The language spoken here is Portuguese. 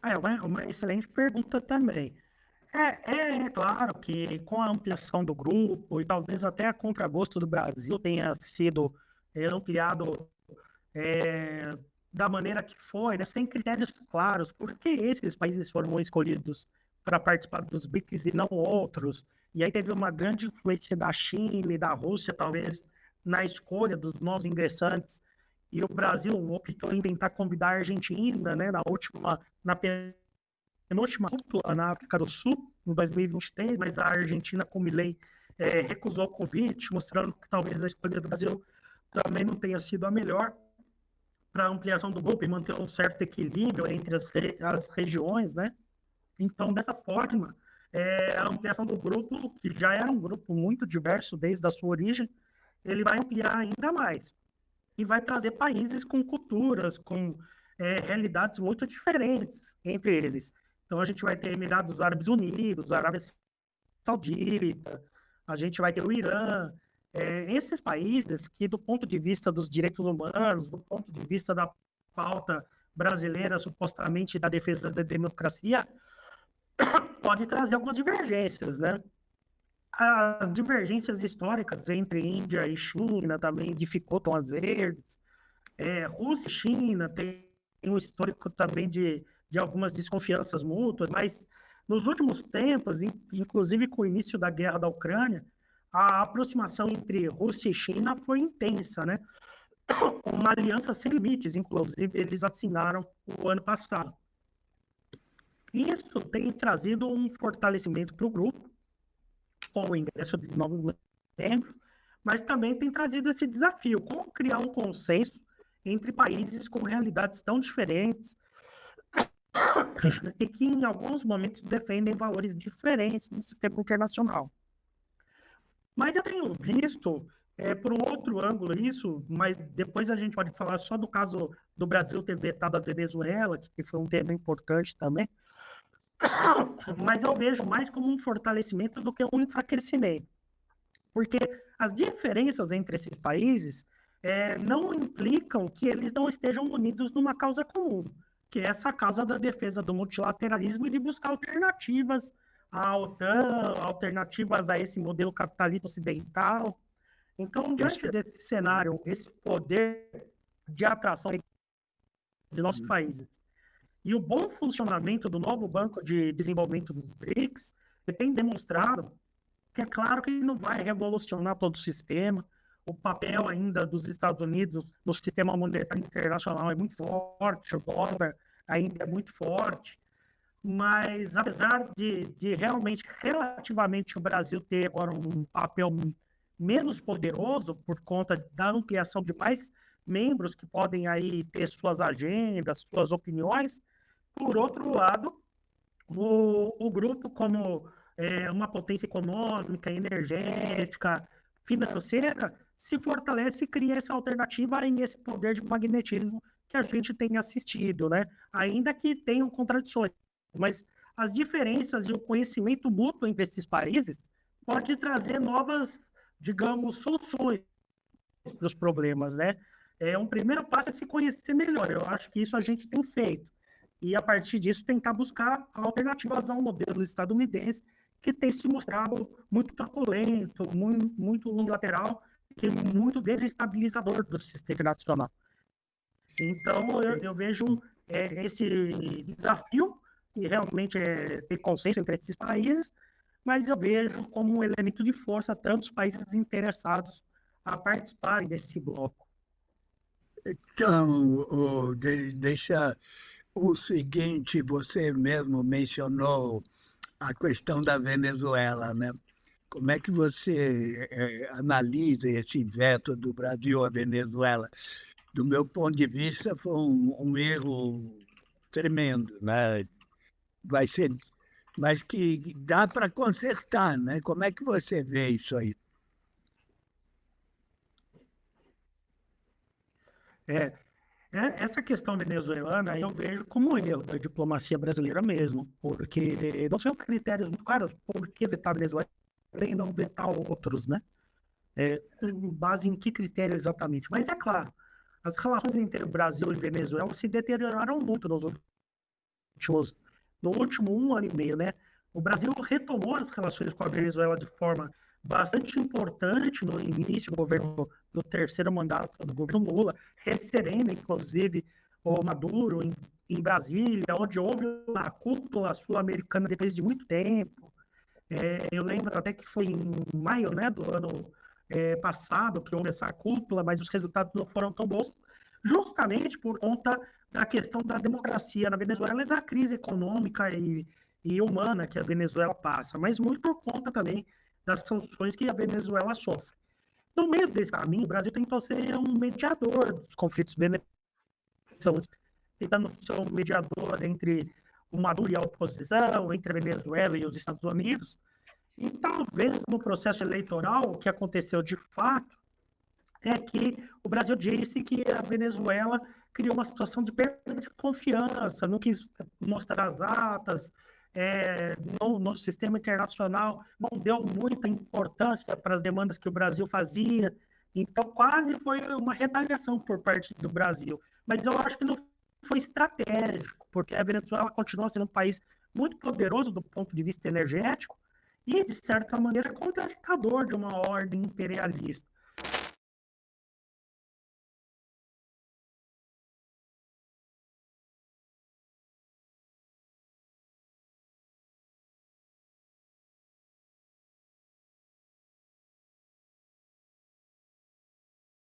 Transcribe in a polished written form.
É uma excelente pergunta também. É claro que com a ampliação do grupo e talvez até a contragosto do Brasil tenha sido ampliado é, da maneira que foi, né? Sem critérios claros, por que esses países foram escolhidos para participar dos BRICS e não outros? E aí teve uma grande influência da China e da Rússia, talvez, na escolha dos novos ingressantes. E o Brasil optou em tentar convidar a Argentina, né, na penúltima cúpula na África do Sul, em 2023, mas a Argentina, com Milei, recusou o convite, mostrando que talvez a escolha do Brasil também não tenha sido a melhor para a ampliação do grupo e manter um certo equilíbrio entre as regiões, né? Então, dessa forma, a ampliação do grupo, que já era um grupo muito diverso desde a sua origem, ele vai ampliar ainda mais e vai trazer países com culturas, com realidades muito diferentes entre eles. Então, a gente vai ter Emirados Árabes Unidos, Arábia Saudita, a gente vai ter o Irã, esses países que, do ponto de vista dos direitos humanos, do ponto de vista da pauta brasileira, supostamente da defesa da democracia, pode trazer algumas divergências, né? As divergências históricas entre Índia e China também dificultam às vezes. Rússia e China tem um histórico também de algumas desconfianças mútuas, mas nos últimos tempos, inclusive com o início da guerra da Ucrânia, a aproximação entre Rússia e China foi intensa, né? Uma aliança sem limites, inclusive, eles assinaram o ano passado. Isso tem trazido um fortalecimento para o grupo, com o ingresso de novos membros, mas também tem trazido esse desafio, como criar um consenso entre países com realidades tão diferentes e que, em alguns momentos, defendem valores diferentes no sistema internacional. Mas eu tenho visto, por um outro ângulo isso, mas depois a gente pode falar só do caso do Brasil ter vetado a Venezuela, que foi um tema importante também, mas eu vejo mais como um fortalecimento do que um enfraquecimento, porque as diferenças entre esses países não implicam que eles não estejam unidos numa causa comum, que é essa causa da defesa do multilateralismo e de buscar alternativas à OTAN, alternativas a esse modelo capitalista ocidental. Então, diante desse cenário, esse poder de atração de nossos países e o bom funcionamento do novo Banco de Desenvolvimento dos BRICS, ele tem demonstrado que é claro que ele não vai revolucionar todo o sistema. O papel ainda dos Estados Unidos no sistema monetário internacional é muito forte, o dólar ainda é muito forte, mas apesar de realmente, relativamente, o Brasil ter agora um papel menos poderoso por conta da ampliação de mais membros que podem aí ter suas agendas, suas opiniões, por outro lado, o grupo como uma potência econômica, energética, financeira, se fortalece e cria essa alternativa em esse poder de magnetismo que a gente tem assistido, né? Ainda que tenham contradições, mas as diferenças e o conhecimento mútuo entre esses países pode trazer novas, digamos, soluções para os problemas, né? Um primeiro passo é se conhecer melhor. Eu acho que isso a gente tem feito. E, a partir disso, tentar buscar alternativas ao modelo estadunidense, que tem se mostrado muito truculento, muito unilateral, que é muito desestabilizador do sistema internacional. Então, eu vejo esse desafio, que realmente é ter consenso entre esses países, mas eu vejo como um elemento de força tantos países interessados a participarem desse bloco. Então, deixa o seguinte, você mesmo mencionou a questão da Venezuela, né? Como é que você analisa esse veto do Brasil à Venezuela? Do meu ponto de vista, foi um erro tremendo, né? Vai ser, mas que dá para consertar, né? Como é que você vê isso aí? É, essa questão venezuelana eu vejo como um erro da diplomacia brasileira mesmo, porque não são critérios muito claros por que vetar a Venezuela e não vetar outros, né? Com base em que critério exatamente? Mas é claro, as relações entre o Brasil e Venezuela se deterioraram muito nos últimos no último 1 ano e meio, né? O Brasil retomou as relações com a Venezuela de forma bastante importante no início do governo, do terceiro mandato do governo Lula, recebendo, inclusive, o Maduro em Brasília, onde houve uma cúpula sul-americana depois de muito tempo. Eu lembro até que foi em maio, né, do ano passado que houve essa cúpula, mas os resultados não foram tão bons, justamente por conta da questão da democracia na Venezuela e da crise econômica e humana que a Venezuela passa, mas muito por conta também das sanções que a Venezuela sofre. No meio desse caminho, o Brasil tentou ser um mediador dos conflitos venezuelanos, tentando ser um mediador entre o Maduro e a oposição, entre a Venezuela e os Estados Unidos. E talvez no processo eleitoral, o que aconteceu de fato é que o Brasil disse que a Venezuela criou uma situação de perda de confiança, não quis mostrar as atas, no sistema internacional não deu muita importância para as demandas que o Brasil fazia, então quase foi uma retaliação por parte do Brasil. Mas eu acho que não foi estratégico, porque a Venezuela continua sendo um país muito poderoso do ponto de vista energético e, de certa maneira, contestador de uma ordem imperialista.